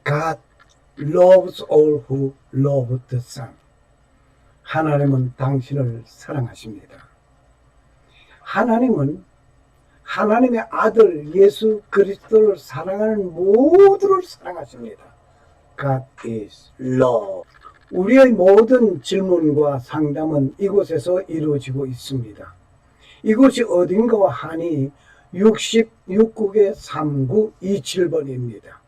God loves all who love the Son. 하나님은 당신을 사랑하십니다. 하나님은 하나님의 아들 예수 그리스도를 사랑하는 모두를 사랑하십니다. God is love. 우리의 모든 질문과 상담은 이곳에서 이루어지고 있습니다. 이곳이 어딘가와 하니 66국의 3927번입니다.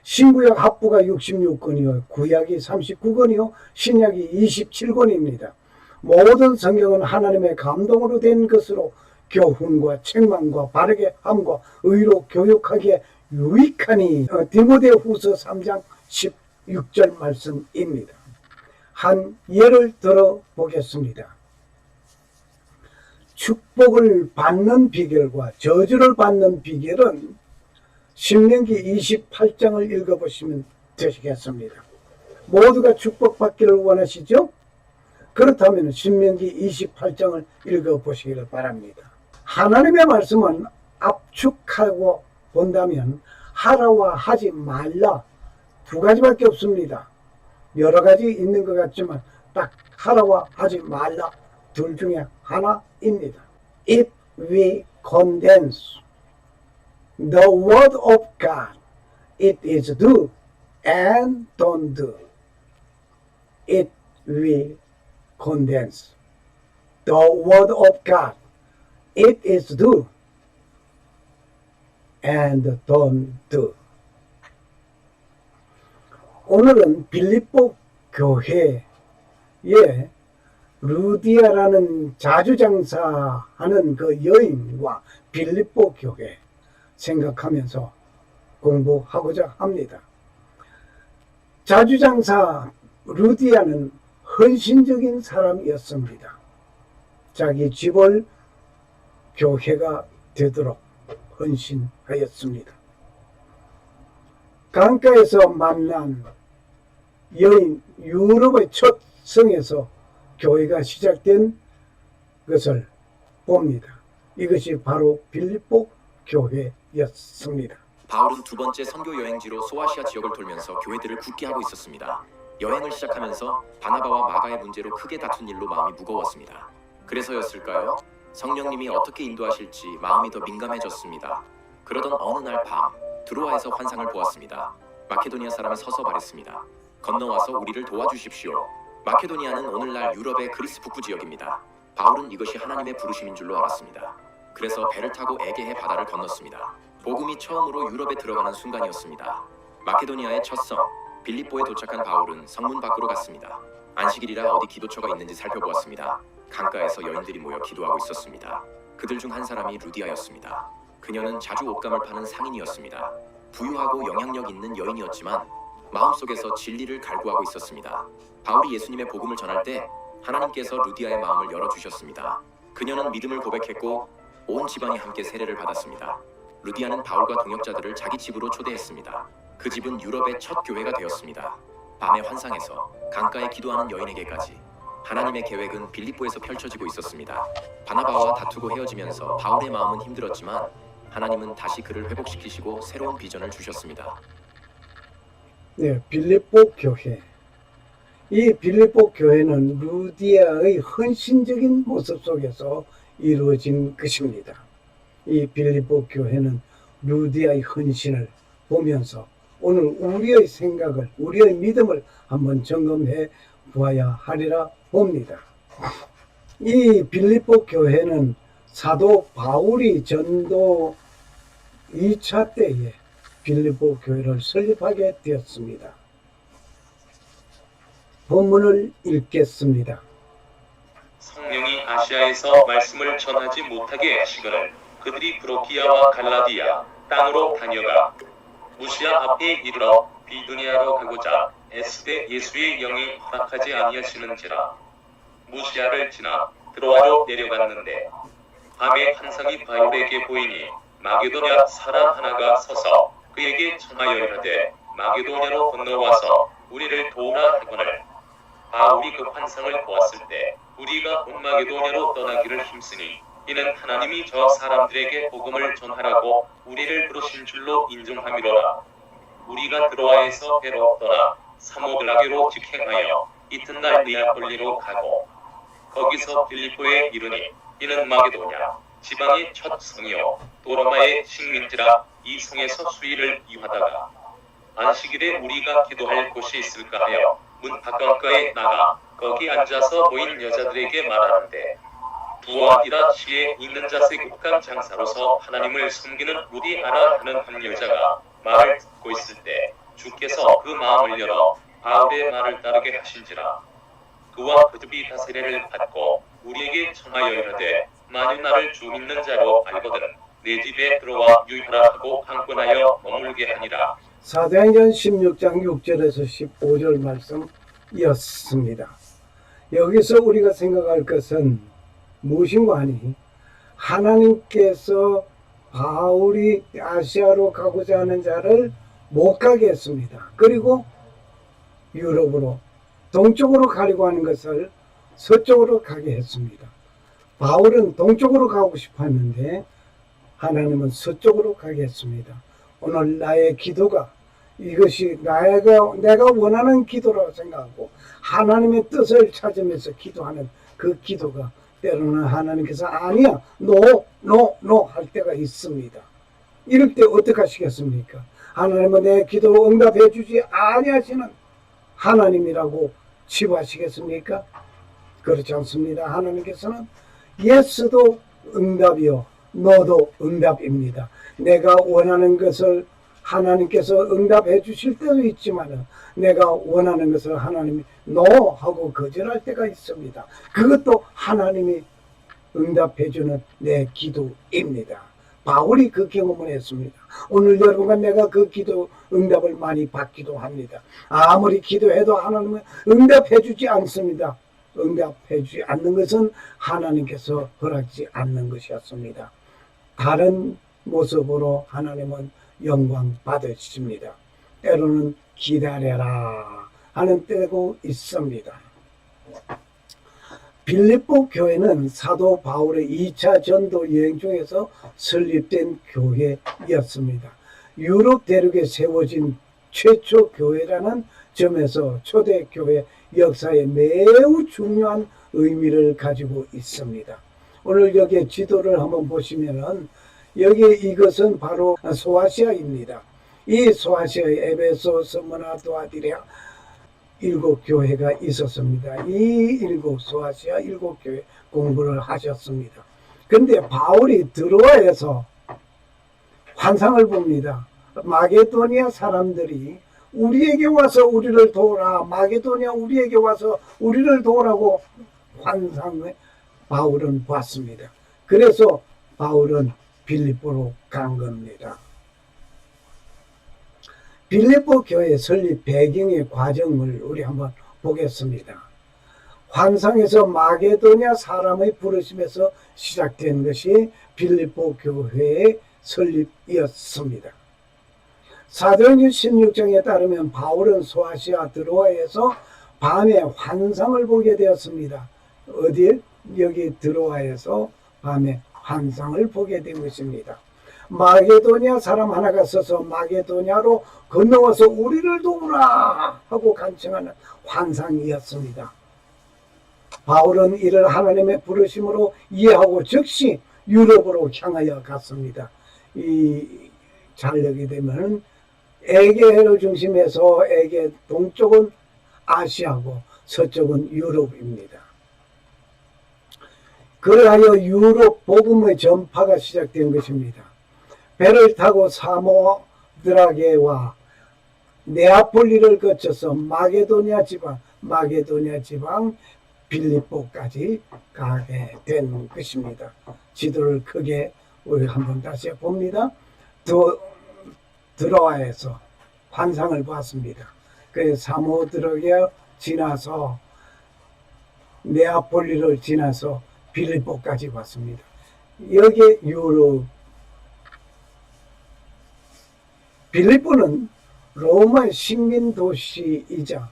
신구약 합부가 66권이요 구약이 39권이요 신약이 27권입니다. 모든 성경은 하나님의 감동으로 된 것으로 교훈과 책망과 바르게 함과 의로 교육하기에 유익하니 디모데후서 3장 16절 말씀입니다. 한 예를 들어 보겠습니다. 축복을 받는 비결과 저주를 받는 비결은 신명기 28장을 읽어보시면 되시겠습니다. 모두가 축복받기를 원하시죠? 그렇다면 신명기 28장을 읽어보시기를 바랍니다. 하나님의 말씀은 압축하고 본다면 하라와 하지 말라 두 가지밖에 없습니다. 여러 가지 있는 것 같지만 딱 하라와 하지 말라 둘 중에 하나입니다. If we condense the word of God, it is do and don't do. If we condense the word of God, it is do and don't do. 오늘은 빌립보 교회에 루디아라는 자주장사하는 그 여인과 빌립보 교회 생각하면서 공부하고자 합니다. 자주장사 루디아는 헌신적인 사람이었습니다. 자기 집을 교회가 되도록 헌신하였습니다. 강가에서 만난 여인 유럽의 첫 성에서 교회가 시작된 것을 봅니다. 이것이 바로 빌립보 교회였습니다. 바울은 두 번째 선교 여행지로 소아시아 지역을 돌면서 교회들을 굳게 하고 있었습니다. 여행을 시작하면서 바나바와 마가의 문제로 크게 다툰 일로 마음이 무거웠습니다. 그래서였을까요? 성령님이 어떻게 인도하실지 마음이 더 민감해졌습니다. 그러던 어느 날 밤 드로아에서 환상을 보았습니다. 마케도니아 사람이 서서 말했습니다. 건너와서 우리를 도와주십시오. 마케도니아는 오늘날 유럽의 그리스 북부 지역입니다. 바울은 이것이 하나님의 부르심인 줄로 알았습니다. 그래서 배를 타고 에게해 바다를 건넜습니다. 복음이 처음으로 유럽에 들어가는 순간이었습니다. 마케도니아의 첫 성 빌립보에 도착한 바울은 성문 밖으로 갔습니다. 안식일이라 어디 기도처가 있는지 살펴보았습니다. 강가에서 여인들이 모여 기도하고 있었습니다. 그들 중 한 사람이 루디아였습니다. 그녀는 자주 옷감을 파는 상인이었습니다. 부유하고 영향력 있는 여인이었지만 마음속에서 진리를 갈구하고 있었습니다. 바울이 예수님의 복음을 전할 때 하나님께서 루디아의 마음을 열어주셨습니다. 그녀는 믿음을 고백했고 온 집안이 함께 세례를 받았습니다. 루디아는 바울과 동역자들을 자기 집으로 초대했습니다. 그 집은 유럽의 첫 교회가 되었습니다. 밤의 환상에서 강가에 기도하는 여인에게까지 하나님의 계획은 빌립보에서 펼쳐지고 있었습니다. 바나바와 다투고 헤어지면서 바울의 마음은 힘들었지만 하나님은 다시 그를 회복시키시고 새로운 비전을 주셨습니다. 네, 빌립보 교회. 이 빌립보 교회는 루디아의 헌신적인 모습 속에서 이루어진 것입니다. 이 빌립보 교회는 루디아의 헌신을 보면서 오늘 우리의 생각을, 우리의 믿음을 한번 점검해 보아야 하리라 봅니다. 이 빌립보 교회는 사도 바울이 전도 2차 때에 빌립보 교회를 설립하게 되었습니다. 본문을 읽겠습니다. 성령이 아시아에서 말씀을 전하지 못하게 하시거늘 그들이 브로키아와 갈라디아 땅으로 다녀가 무시아 앞에 이르러 비두니아로 가고자 애쓰되 예수의 영이 허락하지 아니하시는지라. 무시아를 지나 드로아로 내려갔는데 밤에 환상이 바울에게 보이니 마게도냐 사람 하나가 서서 그에게 청하여 이르되 마게도냐로 건너와서 우리를 도우라 하거늘 바울이 그 환상을 보았을 때 우리가 온 마게도냐로 떠나기를 힘쓰니 이는 하나님이 저 사람들에게 복음을 전하라고 우리를 부르신 줄로 인정함이로라. 우리가 드로아에서 배로 떠나 사모드라게로 직행하여 이튿날 니아폴리로 가고 거기서 빌립보에 이르니 이는 마게도냐 지방의 첫 성이요 도로마의 식민지라 이 성에서 수일을 이하다가 안식일에 우리가 기도할 곳이 있을까 하여 문 바깥가에 나가 거기 앉아서 모인 여자들에게 말하는데 두아디라 시에 있는 자색 국간 장사로서 하나님을 섬기는 루디아라 하는 한 여자가 말을 듣고 있을 때 주께서 그 마음을 열어 바울의 말을 따르게 하신지라. 그와 그듭이 다세례를 받고 우리에게 청하여 이르되 만일 나를 주 믿는 자로 알거든 내 집에 들어와 유하라 하고 강권하여 머물게 하니라. 사도행전 16장 6절에서 15절 말씀이었습니다. 여기서 우리가 생각할 것은 무엇인가 하니 하나님께서 바울이 아시아로 가고자 하는 자를 못 가게 했습니다. 그리고 유럽으로 동쪽으로 가려고 하는 것을 서쪽으로 가게 했습니다. 바울은 동쪽으로 가고 싶어 했는데 하나님은 서쪽으로 가게 했습니다. 오늘 나의 기도가 이것이 내가 원하는 기도라고 생각하고 하나님의 뜻을 찾으면서 기도하는 그 기도가 때로는 하나님께서 아니야 노 할 때가 있습니다. 이럴 때 어떻게 하시겠습니까? 하나님은 내 기도를 응답해 주지 아니하시는 하나님이라고 치부하시겠습니까? 그렇지 않습니다. 하나님께서는 예스도 응답이요 노도 응답입니다. 내가 원하는 것을 하나님께서 응답해 주실 때도 있지만 내가 원하는 것을 하나님이 노 하고 거절할 때가 있습니다. 그것도 하나님이 응답해 주는 내 기도입니다. 바울이 그 경험을 했습니다. 오늘 여러분과 내가 그 기도 응답을 많이 받기도 합니다. 아무리 기도해도 하나님은 응답해 주지 않습니다. 응답해 주지 않는 것은 하나님께서 허락지 않는 것이었습니다. 다른 모습으로 하나님은 영광 받으십니다. 때로는 기다려라 하는 때도 있습니다. 빌립보 교회는 사도 바울의 2차 전도 여행 중에서 설립된 교회였습니다. 유럽 대륙에 세워진 최초 교회라는 점에서 초대교회 역사에 매우 중요한 의미를 가지고 있습니다. 오늘 여기 지도를 한번 보시면은 여기 이것은 바로 소아시아입니다. 이 소아시아의 에베소, 스무나, 두아디라 7교회가 있었습니다. 이 소아시아 7교회 공부를 하셨습니다. 그런데 바울이 드로아에서 환상을 봅니다. 마게도니아 사람들이 우리에게 와서 우리를 도우라, 마게도니아 우리에게 와서 우리를 도우라고 환상을 바울은 봤습니다. 그래서 바울은 빌립보로 간 겁니다. 빌립보 교회 설립 배경의 과정을 우리 한번 보겠습니다. 환상에서 마게도냐 사람의 부르심에서 시작된 것이 빌립보 교회의 설립이었습니다. 사도행전 16장에 따르면 바울은 소아시아 드로아에서 밤에 환상을 보게 되었습니다. 어디에? 여기 드로아에서 밤에 환상을 보게 된 것입니다. 마게도냐 사람 하나가 서서 마게도냐로 건너와서 우리를 도우라 하고 간청하는 환상이었습니다. 바울은 이를 하나님의 부르심으로 이해하고 즉시 유럽으로 향하여 갔습니다. 이 잘력이 되면 에게해를 중심해서 에게 동쪽은 아시아고 서쪽은 유럽입니다. 그러하여 유럽 복음의 전파가 시작된 것입니다. 배를 타고 사모드라게와 네아폴리를 거쳐서 마게도니아 지방 빌립보까지 가게 된 것입니다. 지도를 크게 우리 한번 다시 봅니다. 드로아에서 환상을 봤습니다. 그 사모드라게 지나서 네아폴리를 지나서 빌립보까지 왔습니다. 여기 유럽 빌립보는 로마의 식민 도시이자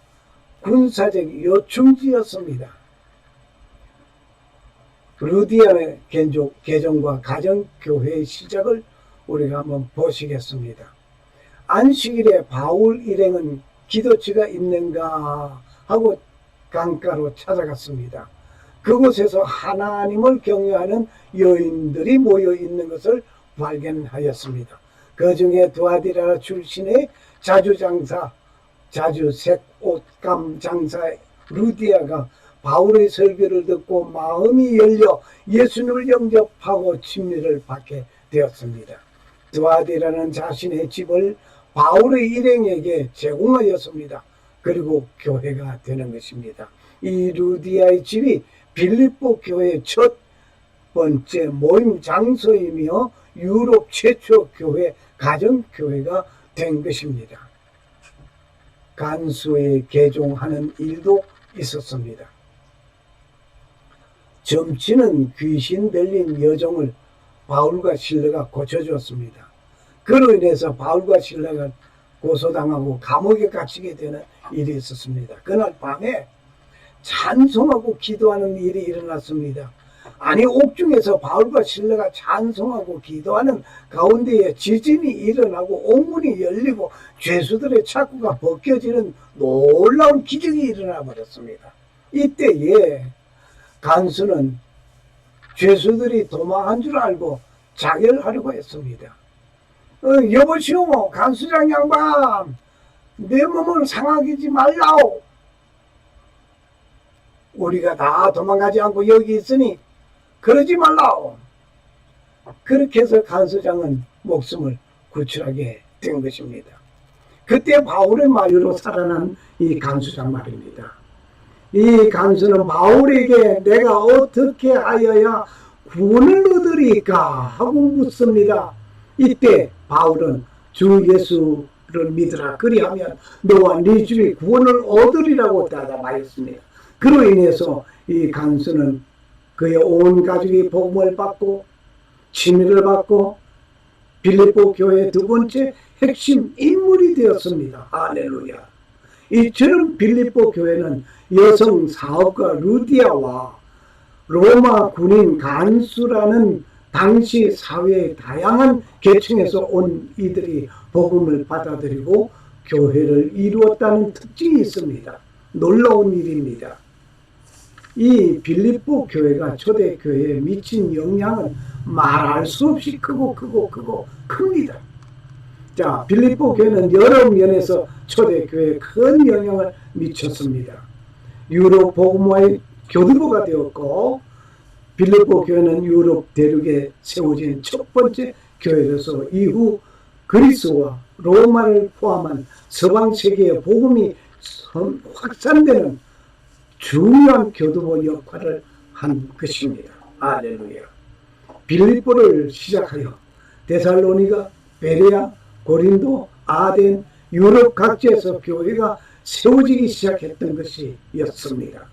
군사적 요충지였습니다. 루디안의 개종과 가정교회의 시작을 우리가 한번 보시겠습니다. 안식일에 바울 일행은 기도처가 있는가 하고 강가로 찾아갔습니다. 그곳에서 하나님을 경외하는 여인들이 모여 있는 것을 발견하였습니다. 그 중에 두아디라 출신의 자주색 옷감 장사 루디아가 바울의 설교를 듣고 마음이 열려 예수님을 영접하고 침례를 받게 되었습니다. 두아디라는 자신의 집을 바울의 일행에게 제공하였습니다. 그리고 교회가 되는 것입니다. 이 루디아의 집이 빌립보 교회의 첫 번째 모임 장소이며 유럽 최초 교회 가정교회가 된 것입니다. 간수에 개종하는 일도 있었습니다. 점치는 귀신 들린 여종을 바울과 실라가 고쳐주었습니다. 그로 인해서 바울과 실라가 고소당하고 감옥에 갇히게 되는 일이 있었습니다. 그날 밤에 찬송하고 기도하는 일이 일어났습니다. 아니, 옥중에서 바울과 실라가 찬송하고 기도하는 가운데에 지진이 일어나고 옥문이 열리고 죄수들의 착고가 벗겨지는 놀라운 기적이 일어나 버렸습니다. 이때에 간수는 죄수들이 도망한 줄 알고 자결하려고 했습니다. 여보시오, 간수장 양반, 내 몸을 상하게 말라오. 우리가 다 도망가지 않고 여기 있으니 그러지 말라오. 그렇게 해서 간수장은 목숨을 구출하게 된 것입니다. 그때 바울의 말로 살아난 이 간수장 말입니다. 이 간수는 바울에게 내가 어떻게 하여야 구원을 얻으리까 하고 묻습니다. 이때 바울은 주 예수를 믿으라, 그리하면 너와 네 집이 구원을 얻으리라고 대답하였습니다. 그로 인해서 이 간수는 그의 온 가족이 복음을 받고 침례를 받고 빌립보 교회의 두 번째 핵심 인물이 되었습니다. 할렐루야. 이처럼 빌립보 교회는 여성 사업가 루디아와 로마 군인 간수라는 당시 사회의 다양한 계층에서 온 이들이 복음을 받아들이고 교회를 이루었다는 특징이 있습니다. 놀라운 일입니다. 이 빌립보 교회가 초대교회에 미친 영향은 말할 수 없이 크고 큽니다. 자, 빌립보 교회는 여러 면에서 초대교회에 큰 영향을 미쳤습니다. 유럽 복음화의 교두보가 되었고, 빌립보 교회는 유럽 대륙에 세워진 첫 번째 교회로서 이후 그리스와 로마를 포함한 서방 세계의 복음이 확산되는 중요한 교두보 역할을 한 것입니다. 할렐루야. 빌립보를 시작하여 데살로니가, 베레아, 고린도, 아덴, 유럽 각지에서 교회가 세워지기 시작했던 것이었습니다.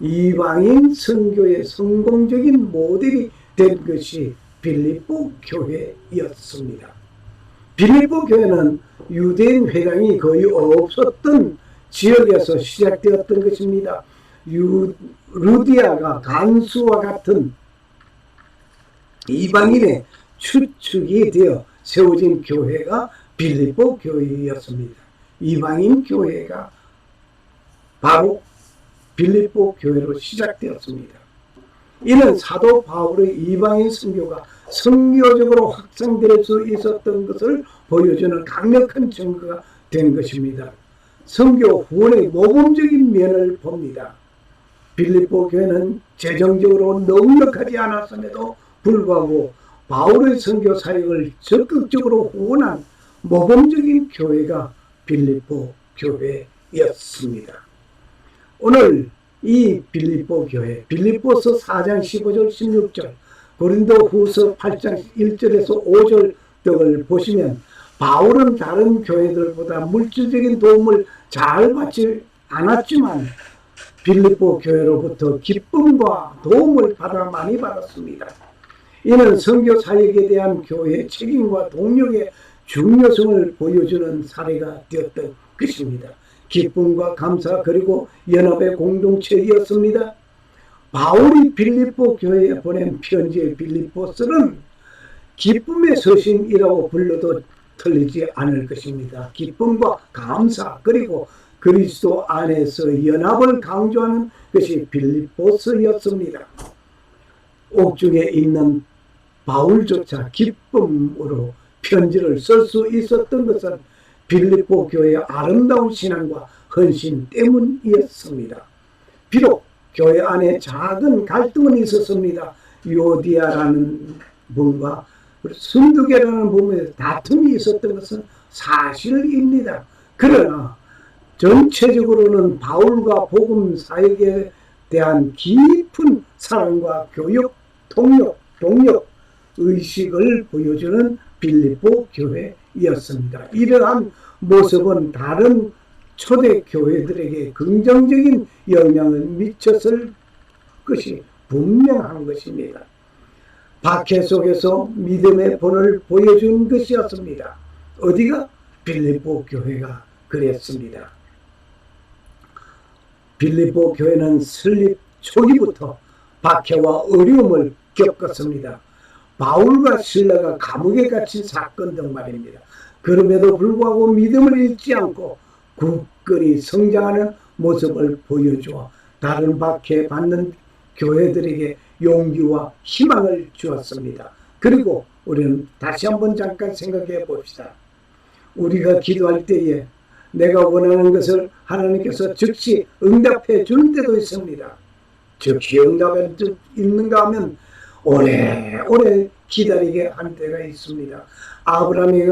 이방인 선교의 성공적인 모델이 된 것이 빌립보 교회였습니다. 빌립보 교회는 유대인 회당이 거의 없었던 지역에서 시작되었던 것입니다. 루디아가 간수와 같은 이방인의 추측이 되어 세워진 교회가 빌립보 교회였습니다. 이방인 교회가 바로 빌립보 교회로 시작되었습니다. 이는 사도 바울의 이방인 선교가 선교적으로 확장될 수 있었던 것을 보여주는 강력한 증거가 된 것입니다. 선교 후원의 모범적인 면을 봅니다. 빌립보 교회는 재정적으로 넉넉하지 않았음에도 불구하고 바울의 선교 사역을 적극적으로 후원한 모범적인 교회가 빌립보 교회였습니다. 오늘 이 빌립보 교회, 빌립보서 4장 15절 16절, 고린도 후서 8장 1절에서 5절 등을 보시면 바울은 다른 교회들보다 물질적인 도움을 잘 받지 않았지만 빌립보 교회로부터 기쁨과 도움을 받아 많이 받았습니다. 이는 선교 사역에 대한 교회의 책임과 동력의 중요성을 보여주는 사례가 되었던 것입니다. 기쁨과 감사 그리고 연합의 공동체였습니다. 바울이 빌립보 교회에 보낸 편지의 빌립보서는 기쁨의 서신이라고 불러도 틀리지 않을 것입니다. 기쁨과 감사 그리고 그리스도 안에서 연합을 강조하는 것이 빌립보서였습니다. 옥중에 있는 바울조차 기쁨으로 편지를 쓸 수 있었던 것은 빌립보 교회의 아름다운 신앙과 헌신 때문이었습니다. 비록 교회 안에 작은 갈등은 있었습니다. 요디아라는 분과 순두계라는 분의 다툼이 있었던 것은 사실입니다. 그러나 전체적으로는 바울과 복음 사역에 대한 깊은 사랑과 교육, 동력, 의식을 보여주는 빌립보 교회였습니다. 이러한 모습은 다른 초대 교회들에게 긍정적인 영향을 미쳤을 것이 분명한 것입니다. 박해 속에서 믿음의 본을 보여준 것이었습니다. 어디가? 빌립보 교회가 그랬습니다. 빌립보 교회는 설립 초기부터 박해와 어려움을 겪었습니다. 바울과 실라가 감옥에 갇힌 사건 등 말입니다. 그럼에도 불구하고 믿음을 잃지 않고 굳건히 성장하는 모습을 보여주어 다른 박해 받는 교회들에게 용기와 희망을 주었습니다. 그리고 우리는 다시 한번 잠깐 생각해 봅시다. 우리가 기도할 때에 내가 원하는 것을 하나님께서 즉시 응답해 주는 때도 있습니다. 즉시 응답해 있는가 하면 오래오래 기다리게 한 때가 있습니다. 아브라함이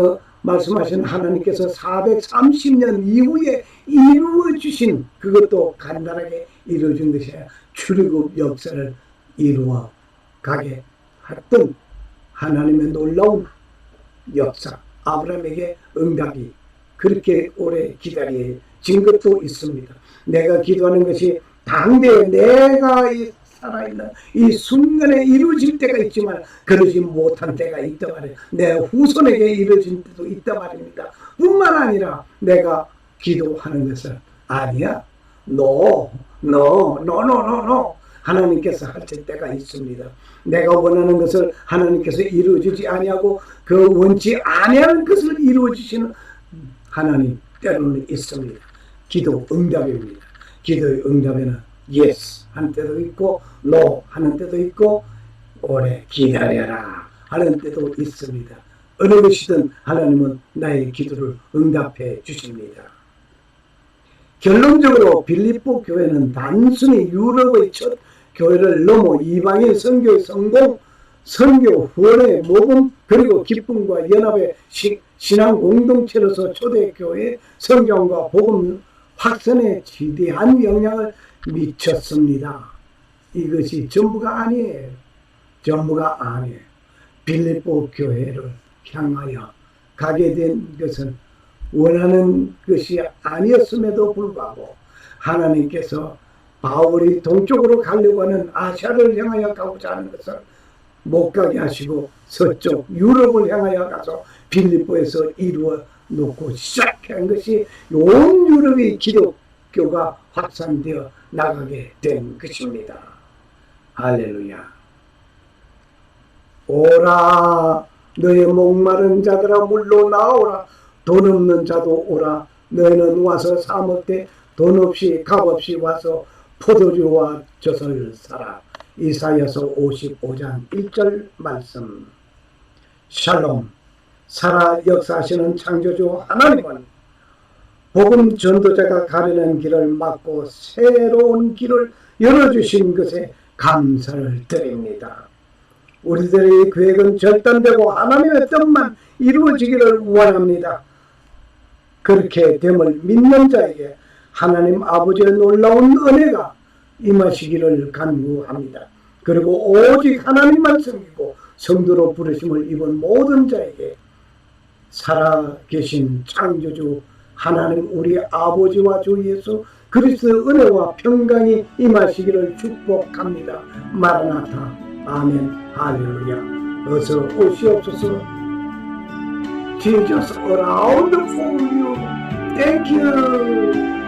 말씀하신 하나님께서 430년 이후에 이루어주신 그것도 간단하게 이루어진 것이 아니라 출애굽 역사를 이루어 가게 했던 하나님의 놀라운 역사, 아브라함에게 응답이 그렇게 오래 기다려진 것도 있습니다. 내가 기도하는 것이 당대에 내가 살아있는 이 순간에 이루어질 때가 있지만 그러지 못한 때가 있단 말이에요. 내 후손에게 이루어진 때도 있단 말입니다. 뿐만 아니라 내가 기도하는 것은 아니야. No. 하나님께서 하실 때가 있습니다. 내가 원하는 것을 하나님께서 이루어주지 아니하고 그 원치 아니하는 것을 이루어주시는 하나님 때로는 있습니다. 기도 응답입니다. 기도의 응답에는 yes 하는 때도 있고 no 하는 때도 있고 오래 기다려라 하는 때도 있습니다. 어느 것이든 하나님은 나의 기도를 응답해 주십니다. 결론적으로 빌립보 교회는 단순히 유럽의 첫 교회를 넘어 이방인 선교의 성공, 선교 후원의 모범, 그리고 기쁨과 연합의 신앙 공동체로서 초대교회의 성장과 복음 확산에 지대한 영향을 미쳤습니다. 이것이 전부가 아니에요. 전부가 아니에요. 빌립보 교회를 향하여 가게 된 것은 원하는 것이 아니었음에도 불구하고 하나님께서 바울이 동쪽으로 가려고 하는 아시아를 향하여 가고자 하는 것을 못 가게 하시고 서쪽 유럽을 향하여 가서 빌립보에서 이루어 놓고 시작한 것이 온 유럽의 기독교가 확산되어 나가게 된 것입니다. 할렐루야. 오라 너의 목마른 자들아 물로 나오라. 돈 없는 자도 오라. 너희는 와서 사 먹되 돈 없이 값 없이 와서 포도주와 젖을 사라. 이사야서 55장 1절 말씀. 샬롬. 살아 역사하시는 창조주 하나님은 복음 전도자가 가려는 길을 막고 새로운 길을 열어주신 것에 감사를 드립니다. 우리들의 계획은 절단되고 하나님의 뜻만 이루어지기를 원합니다. 그렇게 됨을 믿는 자에게 하나님 아버지의 놀라운 은혜가 임하시기를 간구합니다. 그리고 오직 하나님만 섬기고 성도로 부르심을 입은 모든 자에게 살아계신 창조주 하나님 우리 아버지와 주 예수 그리스도의 은혜와 평강이 임하시기를 축복합니다. 마라나타. 아멘. 할렐루야. 어서 오시옵소서. Jesus around for you. Thank you.